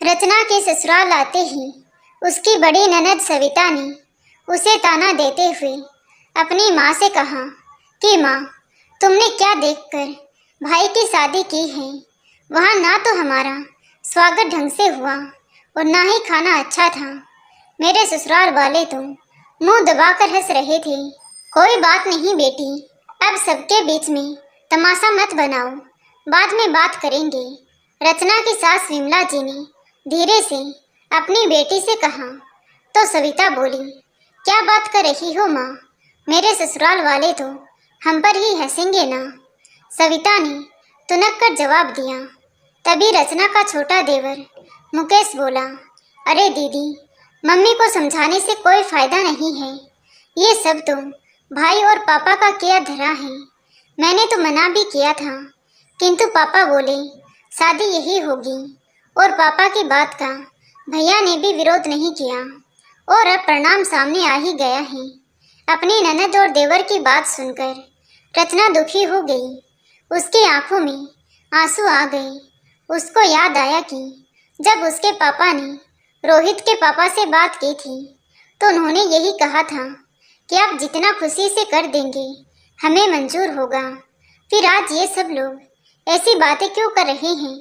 रचना के ससुराल आते ही उसकी बड़ी ननद सविता ने उसे ताना देते हुए अपनी माँ से कहा कि माँ, तुमने क्या देखकर भाई की शादी की है। वहाँ ना तो हमारा स्वागत ढंग से हुआ और ना ही खाना अच्छा था। मेरे ससुराल वाले तो मुंह दबाकर हंस रहे थे। कोई बात नहीं बेटी, अब सबके बीच में तमाशा मत बनाओ, बाद में बात करेंगे। रचना की सास विमला जी ने धीरे से अपनी बेटी से कहा तो सविता बोली, क्या बात कर रही हो माँ, मेरे ससुराल वाले तो हम पर ही हंसेंगे ना। सविता ने तुनक कर जवाब दिया। तभी रचना का छोटा देवर मुकेश बोला, अरे दीदी, मम्मी को समझाने से कोई फायदा नहीं है। ये सब तो भाई और पापा का किया धरा है। मैंने तो मना भी किया था, किंतु पापा बोले शादी यही होगी और पापा की बात का भैया ने भी विरोध नहीं किया और अब परिणाम सामने आ ही गया है। अपनी ननद और देवर की बात सुनकर रचना दुखी हो गई। उसकी आंखों में आंसू आ गए। उसको याद आया कि जब उसके पापा ने रोहित के पापा से बात की थी तो उन्होंने यही कहा था कि आप जितना खुशी से कर देंगे हमें मंजूर होगा। फिर आज ये सब लोग ऐसी बातें क्यों कर रहे हैं।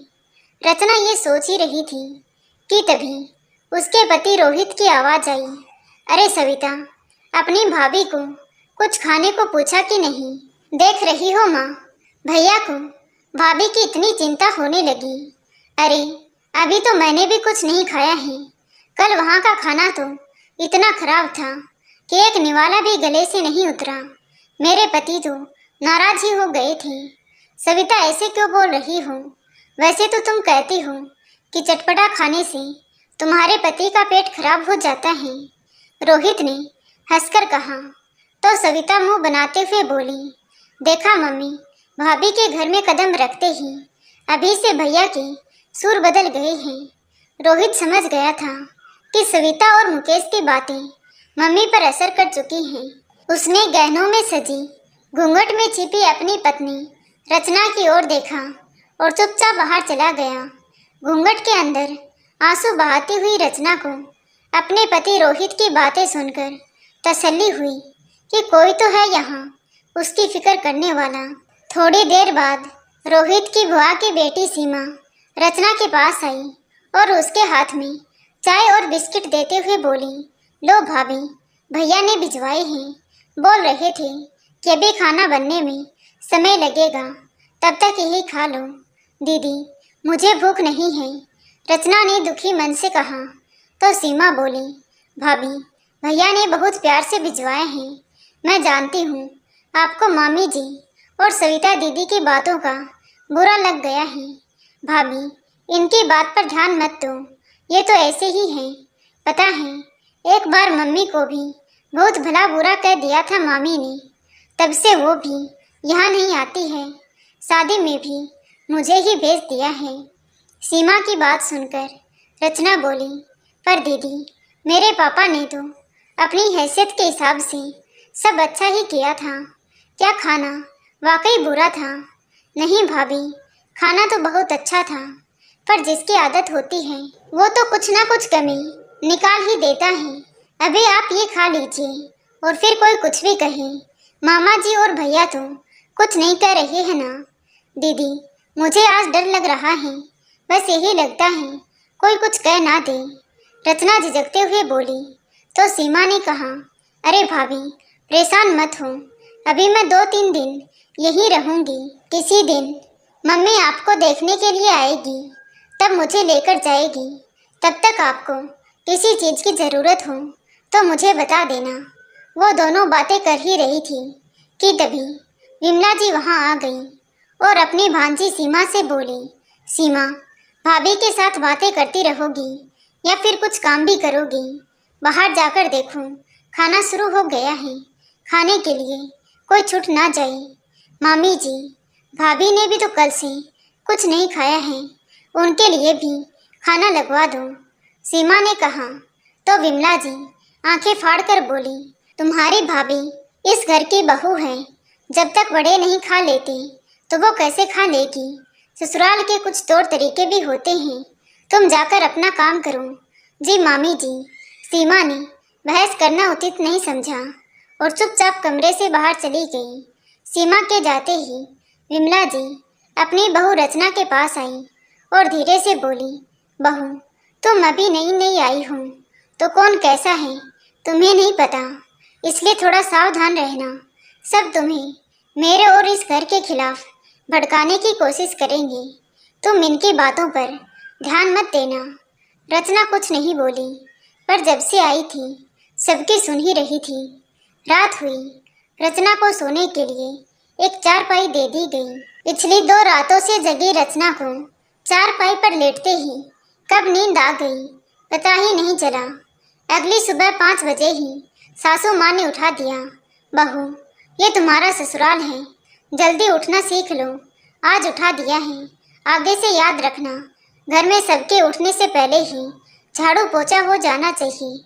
रचना ये सोच ही रही थी कि तभी उसके पति रोहित की आवाज़ आई, अरे सविता, अपनी भाभी को कुछ खाने को पूछा कि नहीं। देख रही हो माँ, भैया को भाभी की इतनी चिंता होने लगी। अरे अभी तो मैंने भी कुछ नहीं खाया है। कल वहाँ का खाना तो इतना खराब था कि एक निवाला भी गले से नहीं उतरा। मेरे पति तो नाराज ही हो गए थे। सविता, ऐसे क्यों बोल रही हो? वैसे तो तुम कहती हो कि चटपटा खाने से तुम्हारे पति का पेट खराब हो जाता है। रोहित ने हंसकर कहा तो सविता मुंह बनाते हुए बोली, देखा मम्मी, भाभी के घर में कदम रखते ही अभी से भैया के सुर बदल गए हैं। रोहित समझ गया था कि सविता और मुकेश की बातें मम्मी पर असर कर चुकी हैं। उसने गहनों में सजी घूंघट में छिपी अपनी पत्नी रचना की ओर देखा और चुपचाप बाहर चला गया। घूंघट के अंदर आंसू बहाती हुई रचना को अपने पति रोहित की बातें सुनकर तसल्ली हुई कि कोई तो है यहाँ उसकी फिक्र करने वाला। थोड़ी देर बाद रोहित की बुआ की बेटी सीमा रचना के पास आई और उसके हाथ में चाय और बिस्किट देते हुए बोली, लो भाभी, भैया ने भिजवाए हैं। बोल रहे थे कि अभी खाना बनने में समय लगेगा, तब तक यही खा लो। दीदी, मुझे भूख नहीं है, रचना ने दुखी मन से कहा। तो सीमा बोली, भाभी, भैया ने बहुत प्यार से भिजवाए हैं। मैं जानती हूँ आपको मामी जी और सविता दीदी की बातों का बुरा लग गया है। भाभी, इनकी बात पर ध्यान मत दो, ये तो ऐसे ही हैं। पता है, एक बार मम्मी को भी बहुत भला बुरा कह दिया था मामी ने, तब से वो भी यहाँ नहीं आती है। शादी में भी मुझे ही भेज दिया है। सीमा की बात सुनकर रचना बोली, पर दीदी, मेरे पापा ने तो अपनी हैसियत के हिसाब से सब अच्छा ही किया था। क्या खाना वाकई बुरा था? नहीं भाभी, खाना तो बहुत अच्छा था, पर जिसकी आदत होती है वो तो कुछ ना कुछ कमी निकाल ही देता है। अभी आप ये खा लीजिए और फिर कोई कुछ भी कहे, मामा जी और भैया तो कुछ नहीं कह रहे हैं ना। दीदी, मुझे आज डर लग रहा है, बस यही लगता है कोई कुछ कह ना दे। रचना झिझकते हुए बोली। तो सीमा ने कहा, अरे भाभी, परेशान मत हो, अभी मैं 2-3 दिन यहीं रहूंगी। किसी दिन मम्मी आपको देखने के लिए आएगी, तब मुझे लेकर जाएगी। तब तक आपको किसी चीज़ की ज़रूरत हो तो मुझे बता देना। वो दोनों बातें कर ही रही थी कि तभी विमला जी वहाँ आ गई और अपनी भांजी सीमा से बोली, सीमा, भाभी के साथ बातें करती रहोगी या फिर कुछ काम भी करोगी? बाहर जाकर देखो, खाना शुरू हो गया है, खाने के लिए कोई छूट ना जाए। मामी जी, भाभी ने भी तो कल से कुछ नहीं खाया है, उनके लिए भी खाना लगवा दो, सीमा ने कहा। तो विमला जी आंखें फाड़कर बोली, तुम्हारी भाभी इस घर की बहू है, जब तक बड़े नहीं खा लेते तो वो कैसे खा लेगी? ससुराल के कुछ तौर तरीके भी होते हैं तुम जाकर अपना काम करो। जी मामी जी। सीमा ने बहस करना उचित नहीं समझा और चुपचाप कमरे से बाहर चली गई। सीमा के जाते ही विमला जी अपनी बहू रचना के पास आई और धीरे से बोली, बहू तुम अभी नई नई आई हो तो कौन कैसा है तुम्हें नहीं पता, इसलिए थोड़ा सावधान रहना। सब तुम्हें मेरे और इस घर के खिलाफ भड़काने की कोशिश करेंगे। तुम इनकी बातों पर ध्यान मत देना। रचना कुछ नहीं बोली, पर जब से आई थी सबकी सुन ही रही थी। रात हुई। रचना को सोने के लिए एक चारपाई दे दी गई। पिछली 2 रातों से जगी रचना को चारपाई पर लेटते ही कब नींद आ गई पता ही नहीं चला। अगली सुबह 5 बजे ही सासू माँ ने उठा दिया। बहू ये तुम्हारा ससुराल है, जल्दी उठना सीख लो। आज उठा दिया है, आगे से याद रखना घर में सबके उठने से पहले ही झाड़ू पोछा हो जाना चाहिए।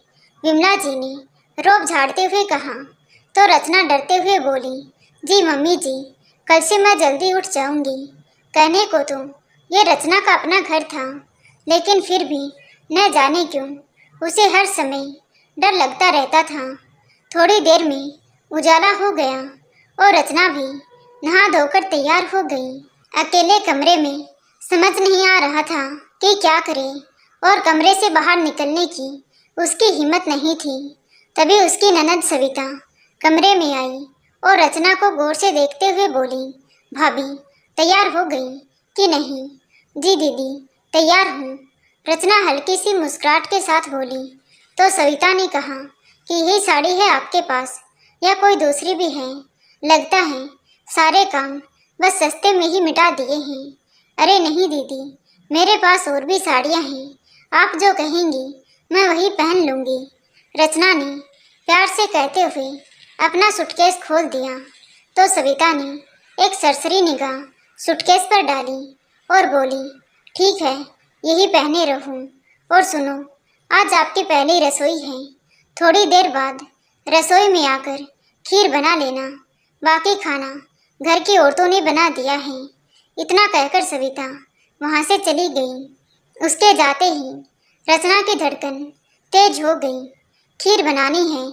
विमला जी ने रोब झाड़ते हुए कहा तो रचना डरते हुए बोली, जी मम्मी जी कल से मैं जल्दी उठ जाऊंगी। कहने को तो ये रचना का अपना घर था, लेकिन फिर भी न जाने क्यों उसे हर समय डर लगता रहता था। थोड़ी देर में उजाला हो गया और रचना भी नहा धोकर तैयार हो गई। अकेले कमरे में समझ नहीं आ रहा था कि क्या करे और कमरे से बाहर निकलने की उसकी हिम्मत नहीं थी। तभी उसकी ननद सविता कमरे में आई और रचना को गौर से देखते हुए बोली, भाभी तैयार हो गई कि नहीं? जी दीदी तैयार हूँ। रचना हल्की सी मुस्कुराहट के साथ बोली तो सविता ने कहा कि यही साड़ी है आपके पास या कोई दूसरी भी है? लगता है सारे काम बस सस्ते में ही मिटा दिए हैं। अरे नहीं दीदी, मेरे पास और भी साड़ियाँ हैं, आप जो कहेंगी मैं वही पहन लूँगी। रचना ने प्यार से कहते हुए अपना सूटकेस खोल दिया तो सविता ने एक सरसरी निगाह सूटकेस पर डाली और बोली, ठीक है यही पहने रहूं। और सुनो, आज आपकी पहली रसोई है। थोड़ी देर बाद रसोई में आकर खीर बना लेना, बाकी खाना घर की औरतों ने बना दिया है। इतना कहकर सविता वहाँ से चली गई। उसके जाते ही रचना की धड़कन तेज हो गई। खीर बनानी है,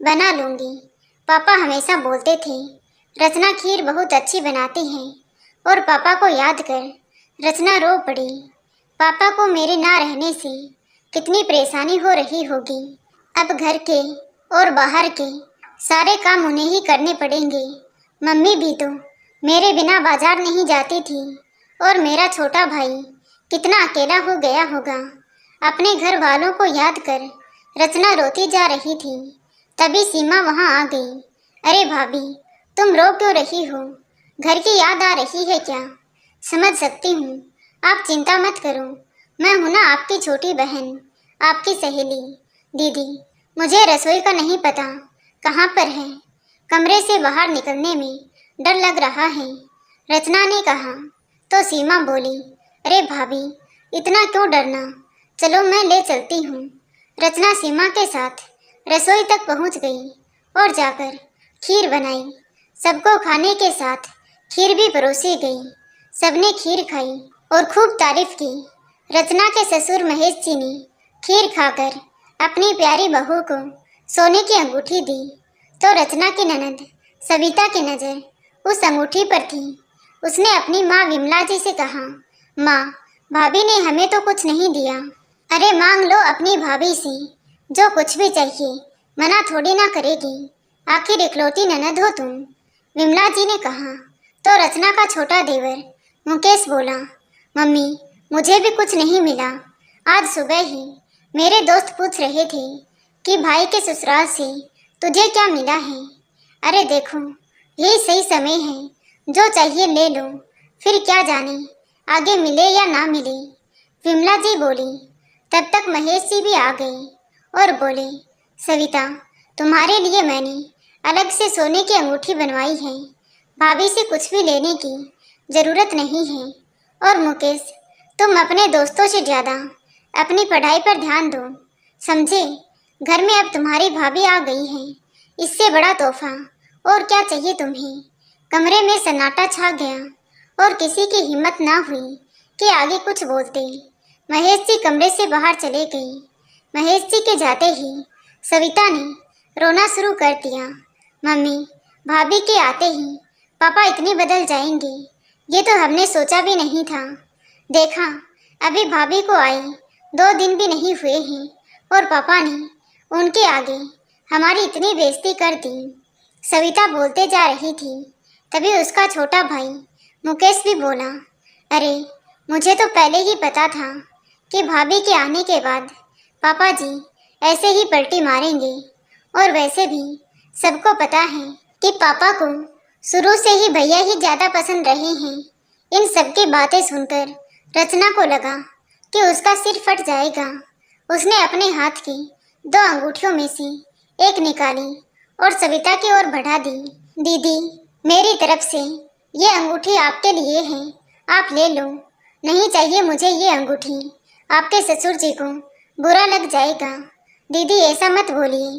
बना लूँगी। पापा हमेशा बोलते थे रचना खीर बहुत अच्छी बनाती है और पापा को याद कर रचना रो पड़ी। पापा को मेरे ना रहने से कितनी परेशानी हो रही होगी। अब घर के और बाहर के सारे काम उन्हें ही करने पड़ेंगे। मम्मी भी तो मेरे बिना बाजार नहीं जाती थी और मेरा छोटा भाई कितना अकेला हो गया होगा। अपने घर वालों को याद कर रचना रोती जा रही थी। तभी सीमा वहाँ आ गई। अरे भाभी तुम रो क्यों रही हो? घर की याद आ रही है क्या? समझ सकती हूँ, आप चिंता मत करो। मैं हूँ ना आपकी छोटी बहन, आपकी सहेली। दीदी मुझे रसोई का नहीं पता कहाँ पर है, कमरे से बाहर निकलने में डर लग रहा है, रचना ने कहा तो सीमा बोली, अरे भाभी इतना क्यों डरना, चलो मैं ले चलती हूँ। रचना सीमा के साथ रसोई तक पहुँच गई और जाकर खीर बनाई। सबको खाने के साथ खीर भी परोसी गई। सबने खीर खाई और खूब तारीफ की। रचना के ससुर महेश जी ने खीर खाकर अपनी प्यारी बहू को सोने की अंगूठी दी तो रचना की ननद सविता की नज़र उस अंगूठी पर थी। उसने अपनी माँ विमला जी से कहा, माँ भाभी ने हमें तो कुछ नहीं दिया। अरे मांग लो अपनी भाभी से जो कुछ भी चाहिए, मना थोड़ी ना करेगी, आखिर इकलौती ननद हो तुम। विमला जी ने कहा तो रचना का छोटा देवर मुकेश बोला, मम्मी मुझे भी कुछ नहीं मिला। आज सुबह ही मेरे दोस्त पूछ रहे थे कि भाई के ससुराल से तुझे क्या मिला है। अरे देखो यही सही समय है, जो चाहिए ले लो, फिर क्या जाने आगे मिले या ना मिले। विमला जी बोली। तब तक महेश जी भी आ गए और बोले, सविता तुम्हारे लिए मैंने अलग से सोने की अंगूठी बनवाई है, भाभी से कुछ भी लेने की ज़रूरत नहीं है। और मुकेश तुम अपने दोस्तों से ज़्यादा अपनी पढ़ाई पर ध्यान दो, समझे? घर में अब तुम्हारी भाभी आ गई है, इससे बड़ा तोहफा और क्या चाहिए तुम्हें। कमरे में सन्नाटा छा गया और किसी की हिम्मत ना हुई कि आगे कुछ बोलते। महेश जी कमरे से बाहर चले गए। महेश जी के जाते ही सविता ने रोना शुरू कर दिया। मम्मी, भाभी के आते ही पापा इतने बदल जाएंगे, ये तो हमने सोचा भी नहीं था। देखा, अभी भाभी को आए 2 दिन भी नहीं हुए हैं और पापा ने उनके आगे हमारी इतनी बेइज्जती कर दी। सविता बोलते जा रही थी, तभी उसका छोटा भाई मुकेश भी बोला, अरे मुझे तो पहले ही पता था कि भाभी के आने के बाद पापा जी ऐसे ही पलटी मारेंगे। और वैसे भी सबको पता है कि पापा को शुरू से ही भैया ही ज़्यादा पसंद रहे हैं। इन सब की बातें सुनकर रचना को लगा कि उसका सिर फट जाएगा। उसने अपने हाथ की 2 अंगूठियों में से एक निकाली और सविता की ओर बढ़ा दी। दीदी, मेरी तरफ से ये अंगूठी आपके लिए है, आप ले लो। नहीं चाहिए मुझे ये अंगूठी, आपके ससुर जी को बुरा लग जाएगा। दीदी ऐसा मत बोलिए,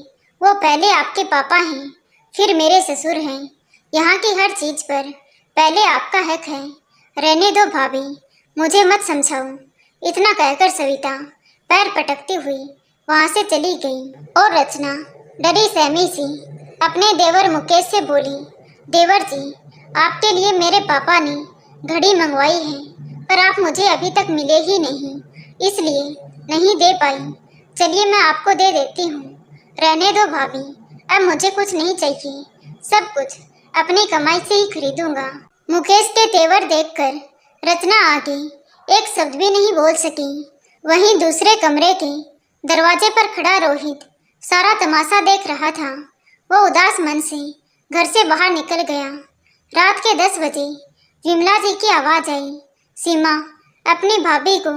वो पहले आपके पापा हैं, फिर मेरे ससुर हैं। यहाँ की हर चीज़ पर पहले आपका हक है। रहने दो भाभी, मुझे मत समझाओ। इतना कहकर सविता पैर पटकती हुई वहाँ से चली गई और रचना डरी सहमी सी अपने देवर मुकेश से बोली, देवर जी, आपके लिए मेरे पापा ने घड़ी मंगवाई है, पर आप मुझे अभी तक मिले ही नहीं, इसलिए नहीं दे पाई। चलिए मैं आपको दे देती हूँ। रहने दो भाभी, अब मुझे कुछ नहीं चाहिए, सब कुछ अपनी कमाई से ही खरीदूंगा। मुकेश के तेवर देखकर रचना आगे एक शब्द भी नहीं बोल सकी। वहीं दूसरे कमरे के दरवाजे पर खड़ा रोहित सारा तमाशा देख रहा था। वो उदास मन से घर से बाहर निकल गया। रात के 10 बजे विमला जी की आवाज़ आई, सीमा, अपनी भाभी को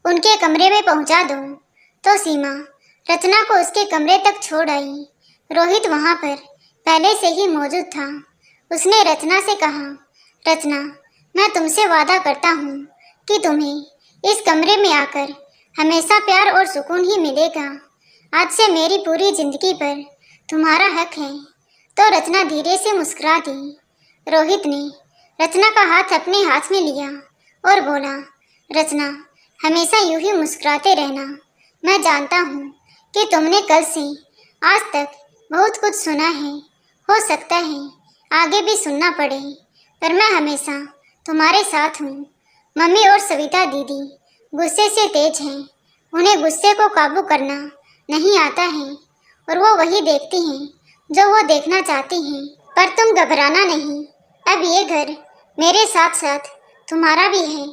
उनके कमरे में पहुंचा दो। तो सीमा रचना को उसके कमरे तक छोड़ आई। रोहित वहां पर पहले से ही मौजूद था। उसने रचना से कहा, रचना, मैं तुमसे वादा करता हूँ कि तुम्हें इस कमरे में आकर हमेशा प्यार और सुकून ही मिलेगा। आज से मेरी पूरी जिंदगी पर तुम्हारा हक है। तो रचना धीरे से मुस्कुरा दी। रोहित ने रचना का हाथ अपने हाथ में लिया और बोला, रचना, हमेशा यूं ही मुस्कुराते रहना। मैं जानता हूँ कि तुमने कल से आज तक बहुत कुछ सुना है, हो सकता है आगे भी सुनना पड़े, पर मैं हमेशा तुम्हारे साथ हूँ। मम्मी और सविता दीदी गुस्से से तेज हैं, उन्हें गुस्से को काबू करना नहीं आता है और वो वही देखती हैं जो वो देखना चाहती हैं। पर तुम घबराना नहीं, अब ये घर मेरे साथ साथ तुम्हारा भी है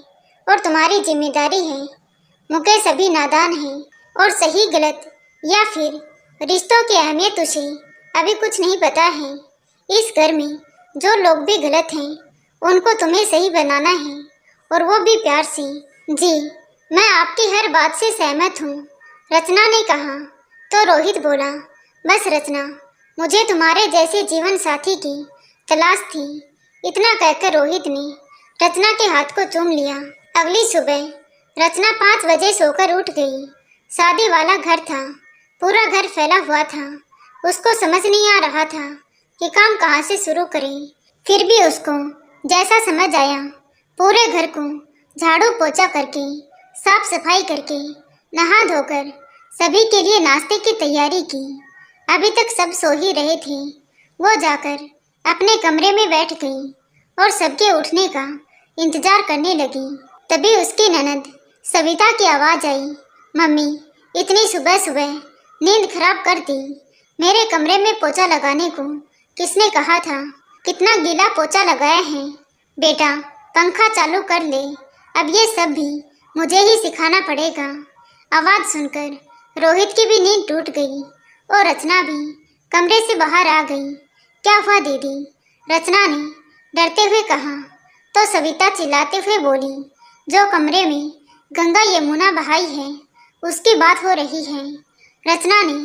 और तुम्हारी जिम्मेदारी है। मुकेश अभी नादान है और सही गलत या फिर रिश्तों की अहमियत उसे अभी कुछ नहीं पता है। इस घर में जो लोग भी गलत हैं उनको तुम्हें सही बनाना है और वो भी प्यार से। जी, मैं आपकी हर बात से सहमत हूँ, रचना ने कहा। तो रोहित बोला, बस रचना, मुझे तुम्हारे जैसे जीवन साथी की तलाश थी। इतना कहकर रोहित ने रचना के हाथ को चूम लिया। अगली सुबह रचना 5 बजे सोकर उठ गई। शादी वाला घर था, पूरा घर फैला हुआ था। उसको समझ नहीं आ रहा था कि काम कहाँ से शुरू करें। फिर भी उसको जैसा समझ आया, पूरे घर को झाड़ू पोछा करके, साफ सफाई करके, नहा धोकर सभी के लिए नाश्ते की तैयारी की। अभी तक सब सो ही रहे थे। वो जाकर अपने कमरे में बैठ गई और सबके उठने का इंतजार करने लगी। तभी उसकी ननद सविता की आवाज़ आई, मम्मी, इतनी सुबह सुबह नींद खराब कर दी। मेरे कमरे में पोछा लगाने को किसने कहा था? कितना गीला पोछा लगाया है। बेटा, पंखा चालू कर ले। अब ये सब भी मुझे ही सिखाना पड़ेगा। आवाज़ सुनकर रोहित की भी नींद टूट गई और रचना भी कमरे से बाहर आ गई। क्या हुआ दीदी? रचना ने डरते हुए कहा। तो सविता चिल्लाते हुए बोली, जो कमरे में गंगा यमुना बहाई है उसकी बात हो रही है। रचना ने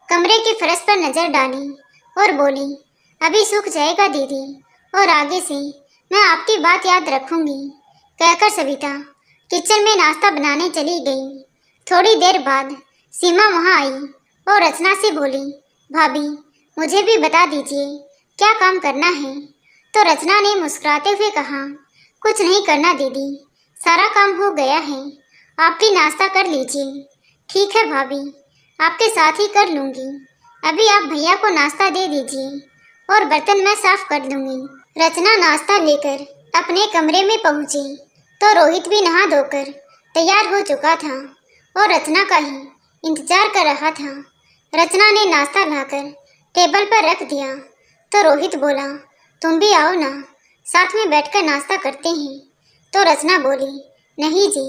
कमरे की फर्श पर नजर डाली और बोली, अभी सूख जाएगा दीदी और आगे से मैं आपकी बात याद रखूंगी। कहकर सविता किचन में नाश्ता बनाने चली गई। थोड़ी देर बाद सीमा वहां आई और रचना से बोली, भाभी, मुझे भी बता दीजिए क्या काम करना है। तो रचना ने मुस्कुराते हुए कहा, कुछ नहीं करना दीदी, सारा काम हो गया है। आप भी नाश्ता कर लीजिए। ठीक है भाभी, आपके साथ ही कर लूँगी। अभी आप भैया को नाश्ता दे दीजिए और बर्तन मैं साफ कर दूँगी। रचना नाश्ता लेकर अपने कमरे में पहुँची तो रोहित भी नहा धोकर तैयार हो चुका था और रचना का ही इंतजार कर रहा था। रचना ने नाश्ता लाकर टेबल पर रख दिया तो रोहित बोला, तुम भी आओ ना, साथ में बैठकर नाश्ता करते हैं। तो रचना बोली, नहीं जी,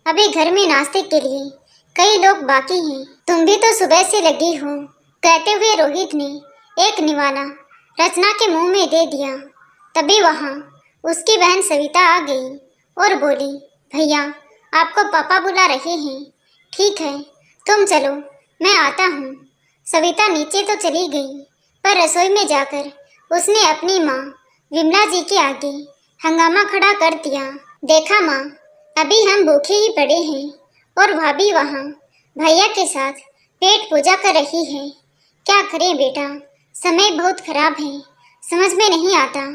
अभी घर में नाश्ते के लिए कई लोग बाकी हैं, तुम भी तो सुबह से लगी हो। कहते हुए रोहित ने एक निवाला रचना के मुंह में दे दिया। तभी वहाँ उसकी बहन सविता आ गई और बोली, भैया आपको पापा बुला रहे हैं। ठीक है, तुम चलो, मैं आता हूँ। सविता नीचे तो चली गई, पर रसोई में जाकर उसने अपनी माँ विमला जी के आगे हंगामा खड़ा कर दिया। देखा माँ, अभी हम भूखे ही पड़े हैं और भाभी वहाँ भैया के साथ पेट पूजा कर रही है। क्या करें बेटा, समय बहुत खराब है, समझ में नहीं आता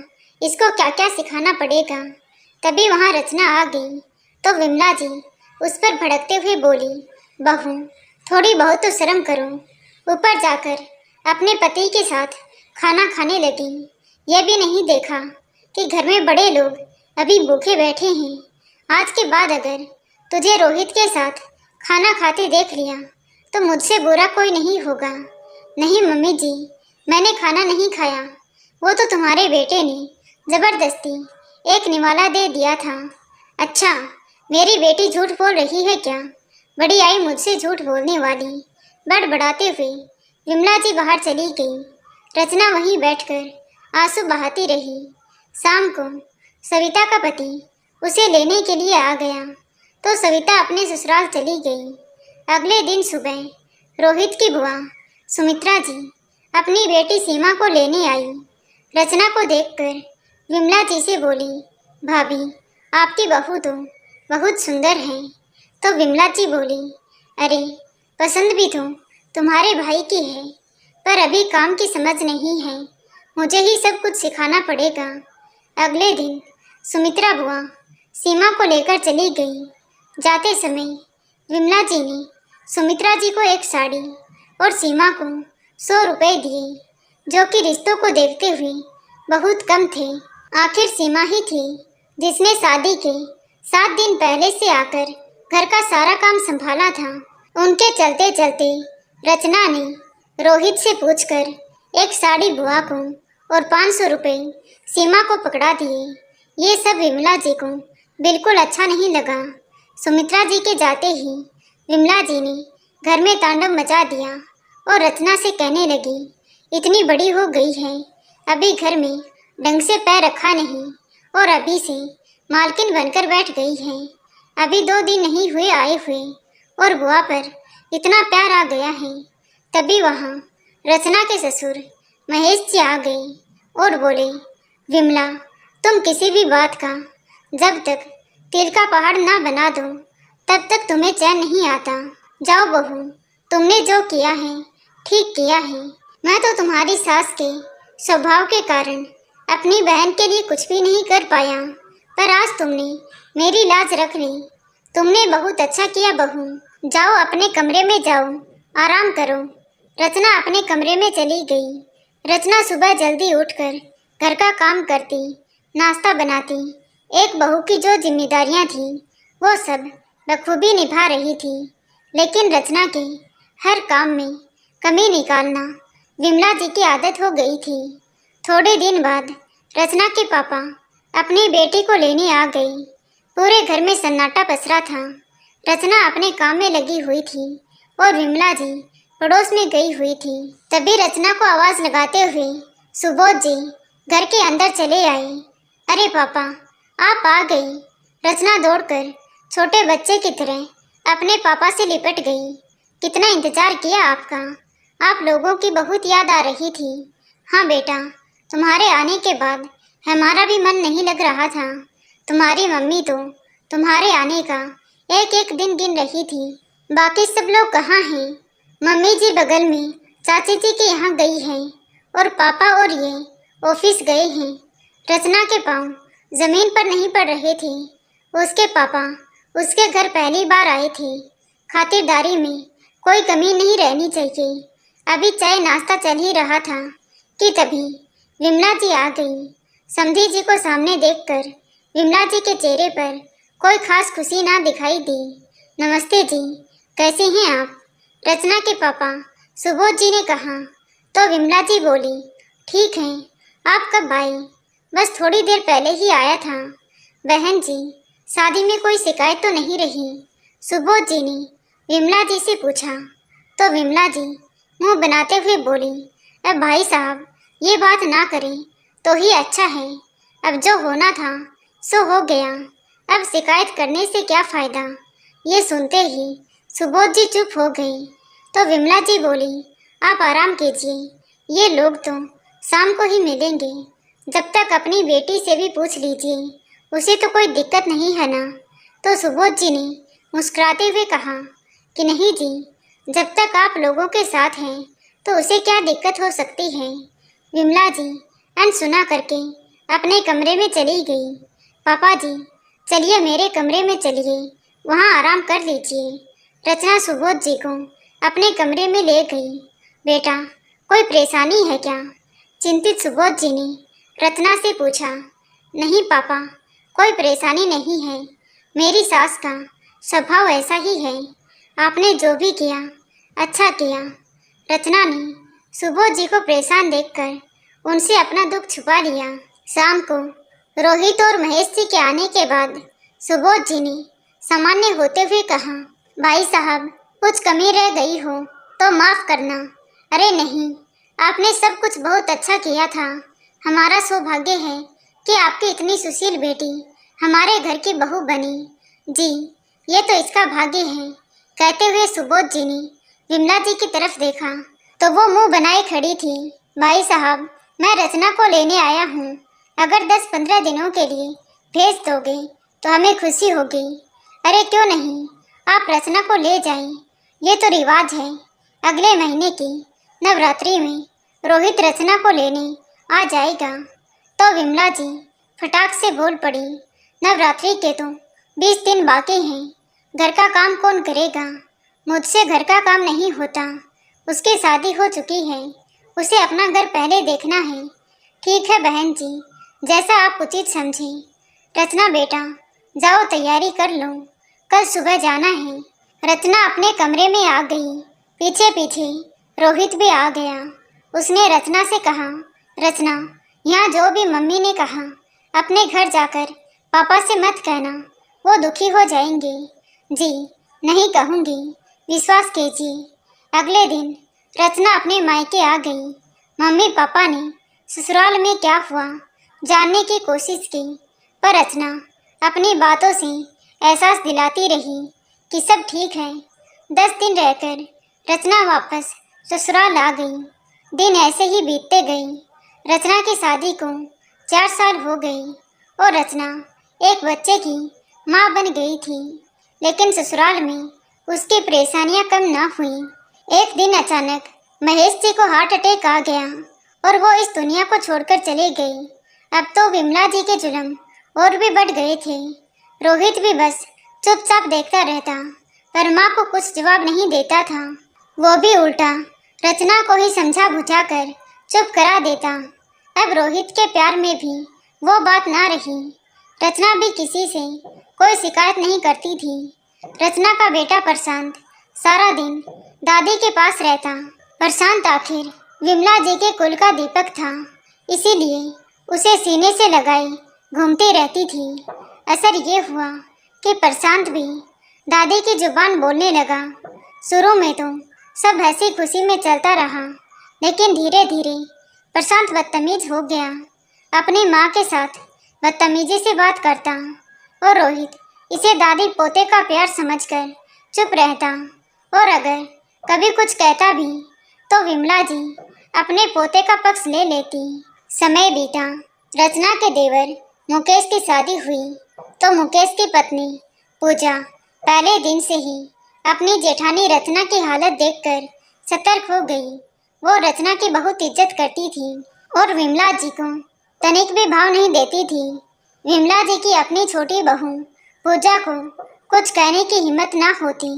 इसको क्या क्या सिखाना पड़ेगा। तभी वहाँ रचना आ गई तो विमला जी उस पर भड़कते हुए बोली, बहू थोड़ी बहुत तो शर्म करो। ऊपर जाकर अपने पति के साथ खाना खाने लगी। यह भी नहीं देखा कि घर में बड़े लोग अभी भूखे बैठे हैं। आज के बाद अगर तुझे रोहित के साथ खाना खाते देख लिया तो मुझसे बुरा कोई नहीं होगा। नहीं मम्मी जी, मैंने खाना नहीं खाया, वो तो तुम्हारे बेटे ने ज़बरदस्ती एक निवाला दे दिया था। अच्छा, मेरी बेटी झूठ बोल रही है क्या? बड़ी आई मुझसे झूठ बोलने वाली। बड़बड़ाते हुए विमला जी बाहर चली गई। रचना वहीं बैठकर आंसू बहाती रही। शाम को सविता का पति उसे लेने के लिए आ गया तो सविता अपने ससुराल चली गई। अगले दिन सुबह रोहित की बुआ सुमित्रा जी अपनी बेटी सीमा को लेने आई। रचना को देखकर विमला जी से बोली, भाभी आपकी बहू तो बहुत सुंदर है। तो विमला जी बोली, अरे पसंद भी तो तुम्हारे भाई की है, पर अभी काम की समझ नहीं है, मुझे ही सब कुछ सिखाना पड़ेगा। अगले दिन सुमित्रा बुआ सीमा को लेकर चली गई। जाते समय विमला जी ने सुमित्रा जी को एक साड़ी और सीमा को 100 रुपये दिए, जो कि रिश्तों को देखते हुए बहुत कम थे। आखिर सीमा ही थी जिसने शादी के 7 दिन पहले से आकर घर का सारा काम संभाला था। उनके चलते चलते रचना ने रोहित से पूछकर एक साड़ी बुआ को और 500 रुपये सीमा को पकड़ा दिए। ये सब विमला जी को बिल्कुल अच्छा नहीं लगा। सुमित्रा जी के जाते ही विमला जी ने घर में तांडव मचा दिया और रचना से कहने लगी, इतनी बड़ी हो गई है, अभी घर में ढंग से पैर रखा नहीं और अभी से मालकिन बनकर बैठ गई है। अभी 2 दिन नहीं हुए आए हुए और बुआ पर इतना प्यार आ गया है। तभी वहाँ रचना के ससुर महेश जी आ गए और बोले, विमला तुम किसी भी बात का जब तक तिल का पहाड़ ना बना दो तब तक तुम्हें चैन नहीं आता। जाओ बहू, तुमने जो किया है ठीक किया है। मैं तो तुम्हारी सास के स्वभाव के कारण अपनी बहन के लिए कुछ भी नहीं कर पाया, पर आज तुमने मेरी लाज रख ली। तुमने बहुत अच्छा किया बहू। जाओ अपने कमरे में जाओ, आराम करो। रचना अपने कमरे में चली गई। रचना सुबह जल्दी उठकर घर का काम करती, नाश्ता बनाती। एक बहू की जो जिम्मेदारियां थी वो सब बखूबी निभा रही थी, लेकिन रचना के हर काम में कमी निकालना विमला जी की आदत हो गई थी। थोड़े दिन बाद रचना के पापा अपनी बेटी को लेने आ गई। पूरे घर में सन्नाटा पसरा था। रचना अपने काम में लगी हुई थी और विमला जी पड़ोस में गई हुई थी। तभी रचना को आवाज़ लगाते हुए सुबोध जी घर के अंदर चले आए। अरे पापा, आप आ गई। रचना दौड़कर छोटे बच्चे की तरह अपने पापा से लिपट गई। कितना इंतजार किया आपका, आप लोगों की बहुत याद आ रही थी। हाँ बेटा, तुम्हारे आने के बाद हमारा भी मन नहीं लग रहा था। तुम्हारी मम्मी तो तुम्हारे आने का एक एक दिन गिन रही थी। बाकी सब लोग कहाँ हैं? मम्मी जी बगल में चाची जी के यहाँ गई हैं और पापा और ये ऑफिस गए हैं। रचना के पाँव जमीन पर नहीं पड़ रहे थे। उसके पापा उसके घर पहली बार आए थे। खातिरदारी में कोई कमी नहीं रहनी चाहिए। अभी चाय नाश्ता चल ही रहा था कि तभी विमला जी आ गई। समधी जी को सामने देखकर विमला जी के चेहरे पर कोई खास खुशी ना दिखाई दी। नमस्ते जी, कैसे हैं आप? रचना के पापा सुबोध जी ने कहा तो विमला जी बोली, ठीक है, आप कब आए? बस थोड़ी देर पहले ही आया था। बहन जी, शादी में कोई शिकायत तो नहीं रही? सुबोध जी ने विमला जी से पूछा तो विमला जी मुंह बनाते हुए बोली, अब भाई साहब ये बात ना करें तो ही अच्छा है। अब जो होना था सो हो गया, अब शिकायत करने से क्या फ़ायदा। ये सुनते ही सुबोध जी चुप हो गई तो विमला जी बोली, आप आराम कीजिए, ये लोग तो शाम को ही मिलेंगे। जब तक अपनी बेटी से भी पूछ लीजिए, उसे तो कोई दिक्कत नहीं है ना। तो सुबोध जी ने मुस्कुराते हुए कहा कि नहीं जी, जब तक आप लोगों के साथ हैं तो उसे क्या दिक्कत हो सकती है। विमला जी अनसुना करके अपने कमरे में चली गई। पापा जी, चलिए मेरे कमरे में चलिए, वहाँ आराम कर लीजिए। रचना सुबोध जी को अपने कमरे में ले गई। बेटा, कोई परेशानी है क्या? चिंतित सुबोध जी ने रचना से पूछा। नहीं पापा, कोई परेशानी नहीं है। मेरी सास का स्वभाव ऐसा ही है। आपने जो भी किया अच्छा किया। रचना ने सुबोध जी को परेशान देखकर उनसे अपना दुख छुपा लिया। शाम को रोहित और महेश जी के आने के बाद सुबोध जी ने सामान्य होते हुए कहा, भाई साहब कुछ कमी रह गई हो तो माफ़ करना। अरे नहीं, आपने सब कुछ बहुत अच्छा किया था। हमारा सौभाग्य है कि आपकी इतनी सुशील बेटी हमारे घर की बहू बनी। जी, ये तो इसका भाग्य है। कहते हुए सुबोध जी ने विमला जी की तरफ देखा तो वो मुंह बनाए खड़ी थी। भाई साहब, मैं रचना को लेने आया हूँ। अगर 10-15 दिनों के लिए भेज दोगे तो हमें खुशी होगी। अरे क्यों नहीं, आप रचना को ले जाएं, ये तो रिवाज है। अगले महीने की नवरात्रि में रोहित रचना को लेने आ जाएगा। तो विमला जी फटाक से बोल पड़ी, नवरात्रि के तो 20 दिन बाकी हैं। घर का काम कौन करेगा? मुझसे घर का काम नहीं होता। उसकी शादी हो चुकी है, उसे अपना घर पहले देखना है। ठीक है बहन जी, जैसा आप उचित समझें। रचना बेटा, जाओ तैयारी कर लो, कल सुबह जाना है। रचना अपने कमरे में आ गई। पीछे पीछे रोहित भी आ गया। उसने रचना से कहा, रचना, यहाँ जो भी मम्मी ने कहा अपने घर जाकर पापा से मत कहना, वो दुखी हो जाएंगे। जी नहीं कहूँगी, विश्वास कीजिए। अगले दिन रचना अपने मायके आ गई। मम्मी पापा ने ससुराल में क्या हुआ जानने की कोशिश की, पर रचना अपनी बातों से एहसास दिलाती रही कि सब ठीक है। 10 दिन रहकर रचना वापस ससुराल आ गई। दिन ऐसे ही बीतते गए। रचना की शादी को 4 साल हो गए और रचना एक बच्चे की माँ बन गई थी। लेकिन ससुराल में उसकी परेशानियां कम ना हुई। एक दिन अचानक महेश जी को हार्ट अटैक आ गया और वो इस दुनिया को छोड़कर चले गए। अब तो विमला जी के जुल्म और भी बढ़ गए थे। रोहित भी बस चुपचाप देखता रहता, पर माँ को कुछ जवाब नहीं देता था। वो भी उल्टा रचना को ही समझा बुझाकर चुप करा देता। अब रोहित के प्यार में भी वो बात ना रही। रचना भी किसी से कोई शिकायत नहीं करती थी। रचना का बेटा प्रशांत सारा दिन दादी के पास रहता। प्रशांत आखिर विमला जी के कुल का दीपक था, इसीलिए उसे सीने से लगाई घूमती रहती थी। असर ये हुआ कि प्रशांत भी दादी की जुबान बोलने लगा। शुरू में तो सब हंसी खुशी में चलता रहा, लेकिन धीरे धीरे प्रशांत बदतमीज हो गया। अपनी माँ के साथ बदतमीजी से बात करता और रोहित इसे दादी पोते का प्यार समझकर चुप रहता, और अगर कभी कुछ कहता भी तो विमला जी अपने पोते का पक्ष ले लेती। समय बीता। रचना के देवर मुकेश की शादी हुई तो मुकेश की पत्नी पूजा पहले दिन से ही अपनी जेठानी रचना की हालत देखकर सतर्क हो गई। वो रचना की बहुत इज्जत करती थी और विमला जी को तनिक भी भाव नहीं देती थी। विमला जी की अपनी छोटी बहू पूजा को कुछ कहने की हिम्मत ना होती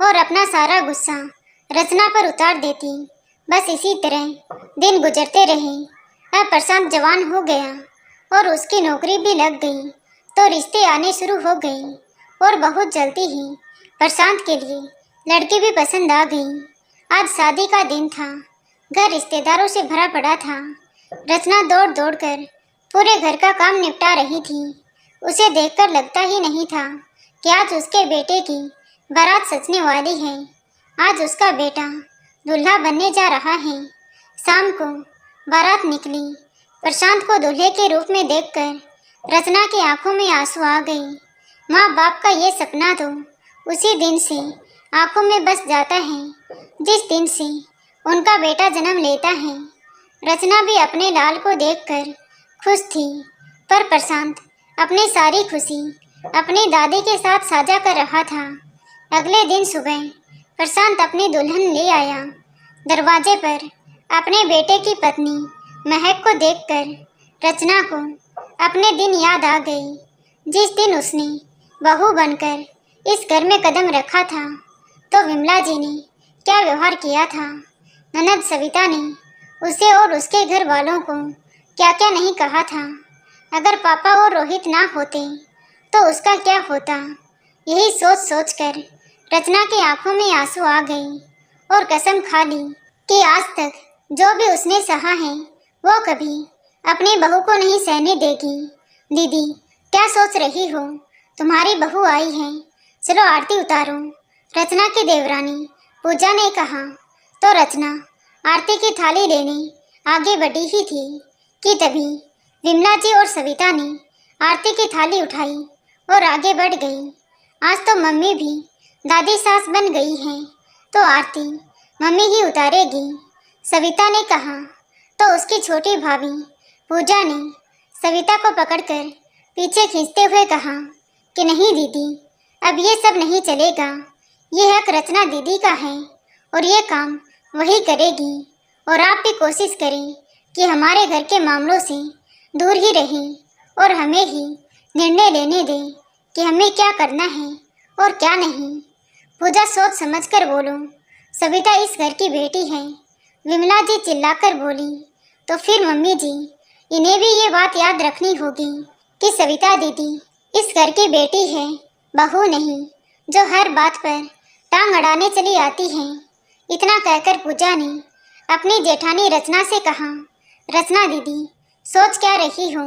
और अपना सारा गुस्सा रचना पर उतार देती। बस इसी तरह दिन गुजरते रहे। अब प्रशांत जवान हो गया और उसकी नौकरी भी लग गई, तो रिश्ते आने शुरू हो गए और बहुत जल्दी ही प्रशांत के लिए लड़की भी पसंद आ गई। आज शादी का दिन था। घर रिश्तेदारों से भरा पड़ा था। रचना दौड़ दौड़ कर पूरे घर का काम निपटा रही थी। उसे देखकर लगता ही नहीं था कि आज उसके बेटे की बारात सजने वाली है। आज उसका बेटा दूल्हा बनने जा रहा है। शाम को बारात निकली। प्रशांत को दूल्हे के रूप में देखकर रचना की आंखों में आंसू आ गए। माँ बाप का ये सपना तो उसी दिन से आंखों में बस जाता है जिस दिन से उनका बेटा जन्म लेता है। रचना भी अपने लाल को देखकर खुश थी, पर प्रशांत अपनी सारी खुशी अपनी दादी के साथ साझा कर रहा था। अगले दिन सुबह प्रशांत अपनी दुल्हन ले आया। दरवाजे पर अपने बेटे की पत्नी महक को देखकर रचना को अपने दिन याद आ गई जिस दिन उसने बहू बनकर इस घर में कदम रखा था। तो विमला जी ने क्या व्यवहार किया था, ननद सविता ने उसे और उसके घर वालों को क्या क्या नहीं कहा था। अगर पापा और रोहित ना होते तो उसका क्या होता। यही सोच सोच कर रचना की आंखों में आंसू आ गए और कसम खा ली कि आज तक जो भी उसने सहा है वो कभी अपनी बहू को नहीं सहने देगी। दीदी क्या सोच रही हो, तुम्हारी बहू आई है, चलो आरती उतारो, रचना की देवरानी पूजा ने कहा। तो रचना आरती की थाली लेने आगे बढ़ी ही थी कि तभी विमला जी और सविता ने आरती की थाली उठाई और आगे बढ़ गई। आज तो मम्मी भी दादी सास बन गई है, तो आरती मम्मी ही उतारेगी, सविता ने कहा। तो उसकी छोटी भाभी पूजा ने सविता को पकड़कर पीछे खींचते हुए कहा कि नहीं दीदी, अब ये सब नहीं चलेगा। ये हक रचना दीदी का है और ये काम वही करेगी, और आप भी कोशिश करें कि हमारे घर के मामलों से दूर ही रहें और हमें ही निर्णय लेने दें कि हमें क्या करना है और क्या नहीं। पूजा सोच समझकर बोलो, सविता इस घर की बेटी है। विमला जी चिल्लाकर बोली, तो फिर मम्मी जी इन्हें भी ये बात याद रखनी होगी कि सविता दीदी इस घर की बेटी है, बहू नहीं जो हर बात पर टांग अड़ाने चली आती है। इतना कहकर पूजा ने अपनी जेठानी रचना से कहा, रचना दीदी सोच क्या रही हो।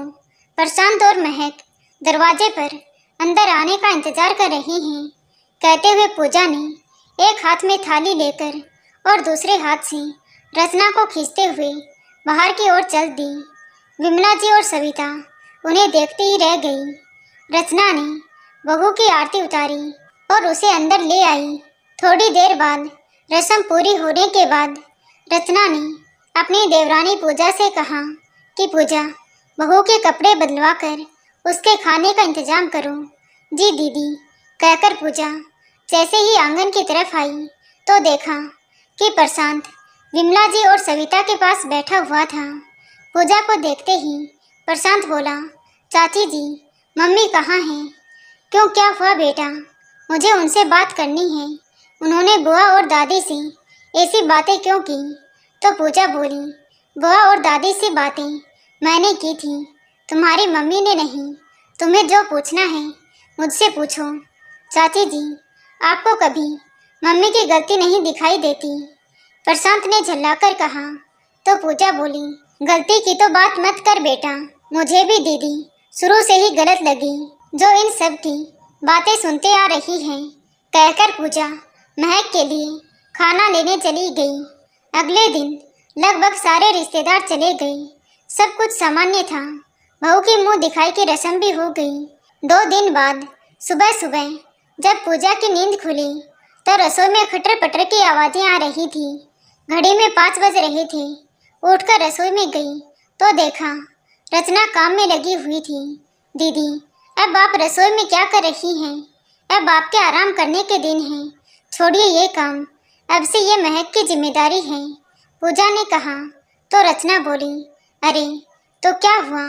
प्रशांत और महक दरवाजे पर अंदर आने का इंतजार कर रही हैं। कहते हुए पूजा ने एक हाथ में थाली लेकर और दूसरे हाथ से रचना को खींचते हुए बाहर की ओर चल दी। विमला जी और सविता उन्हें देखती ही रह गई। रचना ने बहू की आरती उतारी और उसे अंदर ले आई। थोड़ी देर बाद रस्म पूरी होने के बाद रचना ने अपनी देवरानी पूजा से कहा कि पूजा बहू के कपड़े बदलवा कर उसके खाने का इंतजाम करो। जी दीदी कहकर पूजा जैसे ही आंगन की तरफ आई तो देखा कि प्रशांत विमला जी और सविता के पास बैठा हुआ था। पूजा को देखते ही प्रशांत बोला, चाची जी मम्मी कहाँ हैं? क्यों, क्या हुआ बेटा? मुझे उनसे बात करनी है। उन्होंने बुआ और दादी से ऐसी बातें क्यों की? तो पूजा बोली, बुआ और दादी से बातें मैंने की थी, तुम्हारी मम्मी ने नहीं। तुम्हें जो पूछना है मुझसे पूछो। चाची जी आपको कभी मम्मी की गलती नहीं दिखाई देती? प्रशांत ने झल्लाकर कहा। तो पूजा बोली, गलती की तो बात मत कर बेटा, मुझे भी दीदी शुरू से ही गलत लगी जो इन सब की बातें सुनते आ रही हैं। कहकर पूजा महक के लिए खाना लेने चली गई। अगले दिन लगभग सारे रिश्तेदार चले गए। सब कुछ सामान्य था। बहू की मुंह दिखाई की रस्म भी हो गई। 2 दिन बाद सुबह सुबह जब पूजा की नींद खुली तो रसोई में खटर पटर की आवाज़ें आ रही थी। घड़ी में 5 बज रहे थे। उठकर रसोई में गई तो देखा रचना काम में लगी हुई थी। दीदी अब आप रसोई में क्या कर रही हैं? अब आपके आराम करने के दिन हैं, छोड़िए ये काम, अब से ये महक की जिम्मेदारी है, पूजा ने कहा। तो रचना बोली, अरे तो क्या हुआ,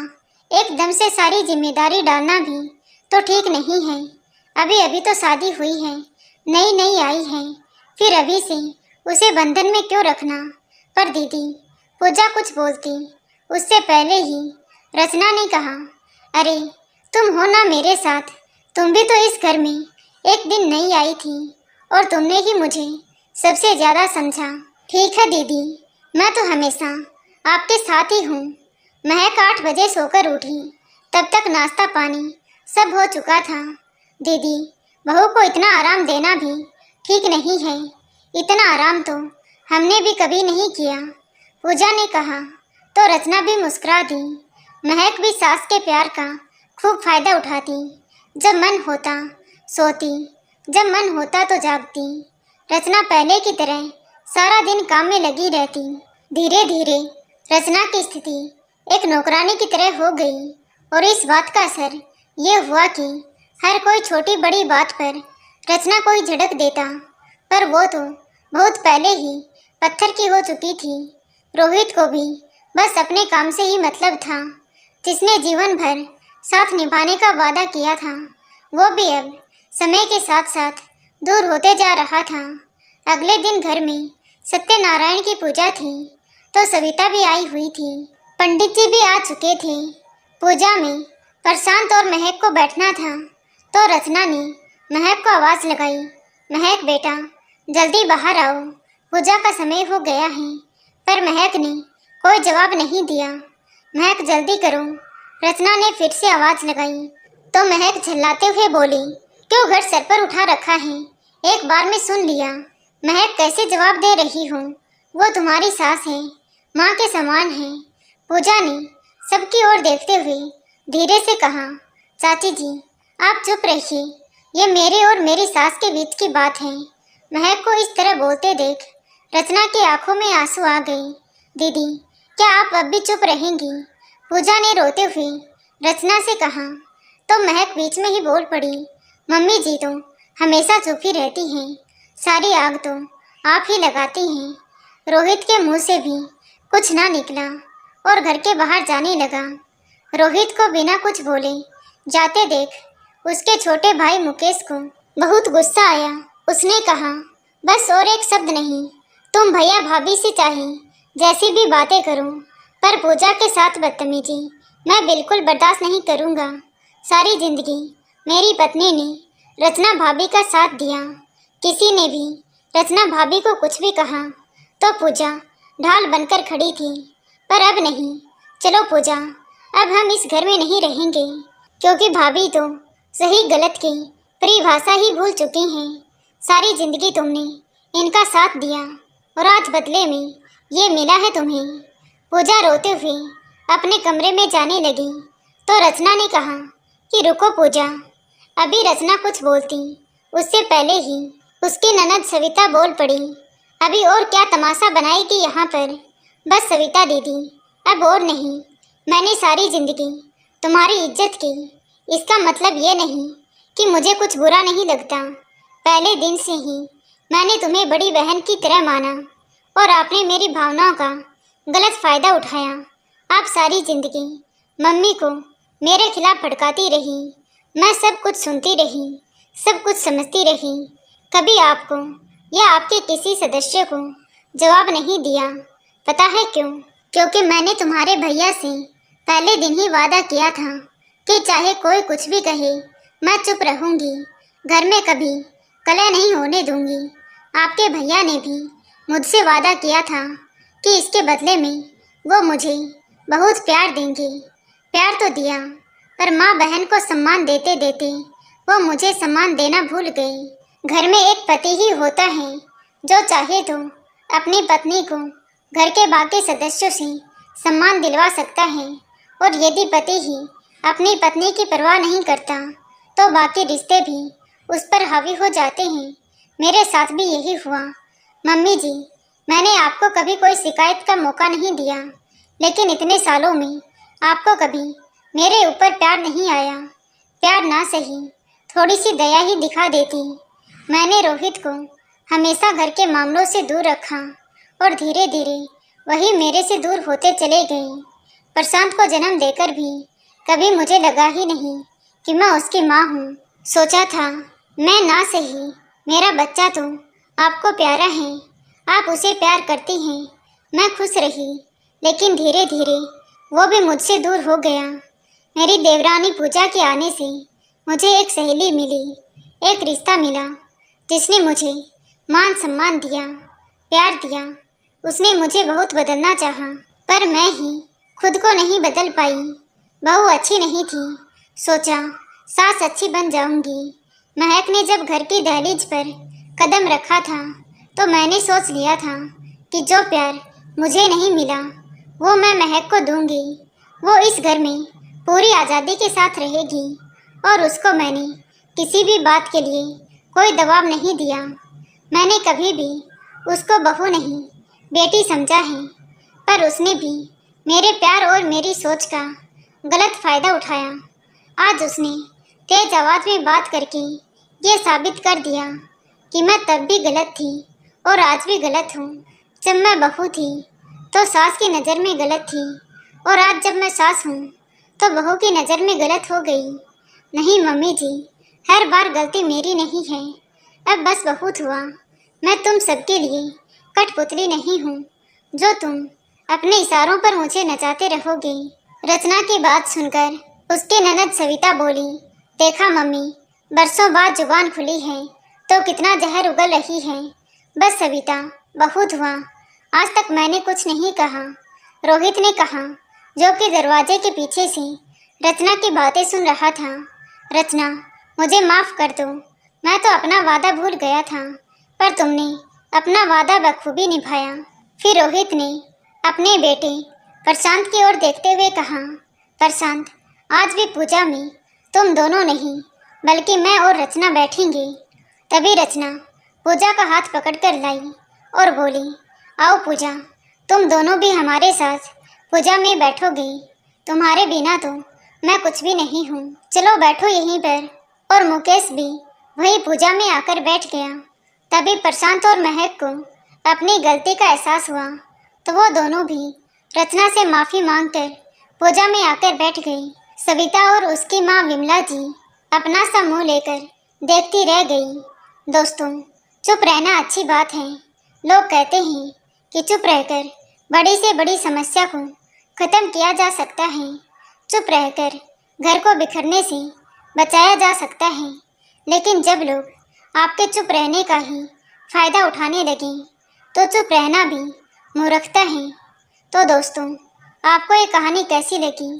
एकदम से सारी जिम्मेदारी डालना भी तो ठीक नहीं है। अभी अभी तो शादी हुई है, नई नई आई है, फिर अभी से उसे बंधन में क्यों रखना। पर दीदी, पूजा कुछ बोलती उससे पहले ही रचना ने कहा, अरे तुम हो ना मेरे साथ, तुम भी तो इस घर में एक दिन नई आई थी और तुमने ही मुझे सबसे ज़्यादा समझा। ठीक है दीदी, मैं तो हमेशा आपके साथ ही हूँ। महक 8 बजे सोकर उठी, तब तक नाश्ता पानी सब हो चुका था। दीदी, बहू को इतना आराम देना भी ठीक नहीं है, इतना आराम तो हमने भी कभी नहीं किया, पूजा ने कहा। तो रचना भी मुस्कुरा दी। महक भी सास के प्यार का खूब फायदा उठाती, जब मन होता सोती, जब मन होता तो जागती। रचना पहले की तरह सारा दिन काम में लगी रहती। धीरे धीरे रचना की स्थिति एक नौकरानी की तरह हो गई और इस बात का असर ये हुआ कि हर कोई छोटी बड़ी बात पर रचना को ही झड़क देता, पर वो तो बहुत पहले ही पत्थर की हो चुकी थी। रोहित को भी बस अपने काम से ही मतलब था। जिसने जीवन भर साथ निभाने का वादा किया था, वो भी अब समय के साथ साथ दूर होते जा रहा था। अगले दिन घर में सत्यनारायण की पूजा थी, तो सविता भी आई हुई थी। पंडित जी भी आ चुके थे। पूजा में प्रशांत और महक को बैठना था, तो रचना ने महक को आवाज़ लगाई, महक बेटा जल्दी बाहर आओ, पूजा का समय हो गया है। पर महक ने कोई जवाब नहीं दिया। महक जल्दी करो, रचना ने फिर से आवाज़ लगाई, तो महक झल्लाते हुए बोली, क्यों घर सर पर उठा रखा है, एक बार में सुन लिया। महक कैसे जवाब दे रही हो, वो तुम्हारी सास है, माँ के समान है। पूजा ने सबकी ओर देखते हुए धीरे से कहा, चाची जी आप चुप रहिए, ये मेरे और मेरी सास के बीच की बात है। महक को इस तरह बोलते देख रचना की आंखों में आंसू आ गए। दीदी, क्या आप अब भी चुप रहेंगी, पूजा ने रोते हुए रचना से कहा। तो महक बीच में ही बोल पड़ी, मम्मी जी तो हमेशा चुप ही रहती हैं, सारी आग तो आप ही लगाती हैं। रोहित के मुंह से भी कुछ ना निकला और घर के बाहर जाने लगा। रोहित को बिना कुछ बोले जाते देख उसके छोटे भाई मुकेश को बहुत गुस्सा आया। उसने कहा, बस और एक शब्द नहीं, तुम भैया भाभी से चाहे जैसी भी बातें करो, पर पूजा के साथ बदतमीजी मैं बिल्कुल बर्दाश्त नहीं करूँगा। सारी जिंदगी मेरी पत्नी ने रचना भाभी का साथ दिया, किसी ने भी रचना भाभी को कुछ भी कहा तो पूजा ढाल बनकर खड़ी थी। पर अब नहीं, चलो पूजा, अब हम इस घर में नहीं रहेंगे, क्योंकि भाभी तो सही गलत की परिभाषा ही भूल चुकी हैं। सारी जिंदगी तुमने इनका साथ दिया और आज बदले में ये मिला है तुम्हें। पूजा रोते हुए अपने कमरे में जाने लगी, तो रचना ने कहा कि रुको पूजा। अभी रचना कुछ बोलती उससे पहले ही उसकी ननद सविता बोल पड़ी, अभी और क्या तमाशा बनाएगी यहाँ पर। बस सविता दीदी, अब और नहीं, मैंने सारी जिंदगी तुम्हारी इज्जत की, इसका मतलब ये नहीं कि मुझे कुछ बुरा नहीं लगता। पहले दिन से ही मैंने तुम्हें बड़ी बहन की तरह माना और आपने मेरी भावनाओं का गलत फ़ायदा उठाया। आप सारी जिंदगी मम्मी को मेरे खिलाफ भड़काती रही, मैं सब कुछ सुनती रही, सब कुछ समझती रही, कभी आपको या आपके किसी सदस्य को जवाब नहीं दिया। पता है क्यों? क्योंकि मैंने तुम्हारे भैया से पहले दिन ही वादा किया था कि चाहे कोई कुछ भी कहे मैं चुप रहूँगी, घर में कभी कलह नहीं होने दूँगी। आपके भैया ने भी मुझसे वादा किया था कि इसके बदले में वो मुझे बहुत प्यार देंगे। प्यार तो दिया, पर माँ बहन को सम्मान देते देते वो मुझे सम्मान देना भूल गए। घर में एक पति ही होता है जो चाहे तो अपनी पत्नी को घर के बाकी सदस्यों से सम्मान दिलवा सकता है, और यदि पति ही अपनी पत्नी की परवाह नहीं करता तो बाकी रिश्ते भी उस पर हावी हो जाते हैं। मेरे साथ भी यही हुआ। मम्मी जी, मैंने आपको कभी कोई शिकायत का मौका नहीं दिया, लेकिन इतने सालों में आपको कभी मेरे ऊपर प्यार नहीं आया। प्यार ना सही, थोड़ी सी दया ही दिखा देती। मैंने रोहित को हमेशा घर के मामलों से दूर रखा और धीरे धीरे वही मेरे से दूर होते चले गए। प्रशांत को जन्म देकर भी कभी मुझे लगा ही नहीं कि मैं उसकी माँ हूँ। सोचा था मैं ना सही, मेरा बच्चा तो आपको प्यारा है, आप उसे प्यार करती हैं। मैं खुश रही, लेकिन धीरे धीरे वो भी मुझसे दूर हो गया। मेरी देवरानी पूजा के आने से मुझे एक सहेली मिली, एक रिश्ता मिला जिसने मुझे मान सम्मान दिया, प्यार दिया। उसने मुझे बहुत बदलना चाहा, पर मैं ही खुद को नहीं बदल पाई। बहू अच्छी नहीं थी, सोचा सास अच्छी बन जाऊंगी। महक ने जब घर की दहलीज पर कदम रखा था तो मैंने सोच लिया था कि जो प्यार मुझे नहीं मिला वो मैं महक को दूंगी। वो इस घर में पूरी आज़ादी के साथ रहेगी और उसको मैंने किसी भी बात के लिए कोई दबाव नहीं दिया। मैंने कभी भी उसको बहू नहीं बेटी समझा है, पर उसने भी मेरे प्यार और मेरी सोच का गलत फ़ायदा उठाया। आज उसने तेज आवाज़ में बात करके ये साबित कर दिया कि मैं तब भी गलत थी और आज भी गलत हूँ। जब मैं बहू थी तो सास की नज़र में गलत थी, और आज जब मैं सास हूँ तो बहू की नज़र में गलत हो गई। नहीं मम्मी जी, हर बार गलती मेरी नहीं है। अब बस बहुत हुआ। मैं तुम सबके लिए कठपुतली नहीं हूँ जो तुम अपने इशारों पर मुझे नचाते रहोगे। रचना की बात सुनकर उसकी ननद सविता बोली, देखा मम्मी, बरसों बाद जुबान खुली है तो कितना जहर उगल रही है। बस सविता, बहुत हुआ, आज तक मैंने कुछ नहीं कहा। रोहित ने कहा, जो कि दरवाजे के पीछे से रचना की बातें सुन रहा था। रचना, मुझे माफ़ कर दो, मैं तो अपना वादा भूल गया था, पर तुमने अपना वादा बखूबी निभाया। फिर रोहित ने अपने बेटे प्रशांत की ओर देखते हुए कहा, प्रशांत, आज भी पूजा में तुम दोनों नहीं बल्कि मैं और रचना बैठेंगे। तभी रचना पूजा का हाथ पकड़कर लाई और बोली, आओ पूजा, तुम दोनों भी हमारे साथ पूजा में बैठोगे। तुम्हारे बिना तो मैं कुछ भी नहीं हूँ। चलो बैठो यहीं पर। और मुकेश भी वही पूजा में आकर बैठ गया। तभी प्रशांत और महक को अपनी गलती का एहसास हुआ तो वो दोनों भी रचना से माफ़ी मांगकर पूजा में आकर बैठ गई। सविता और उसकी माँ विमला जी अपना सा मुँह लेकर देखती रह गई। दोस्तों, चुप रहना अच्छी बात है। लोग कहते हैं कि चुप रहकर बड़ी से बड़ी समस्या को ख़त्म किया जा सकता है। चुप रहकर घर को बिखरने से बचाया जा सकता है। लेकिन जब लोग आपके चुप रहने का ही फ़ायदा उठाने लगें तो चुप रहना भी मूर्खता है। तो दोस्तों, आपको ये कहानी कैसी लगी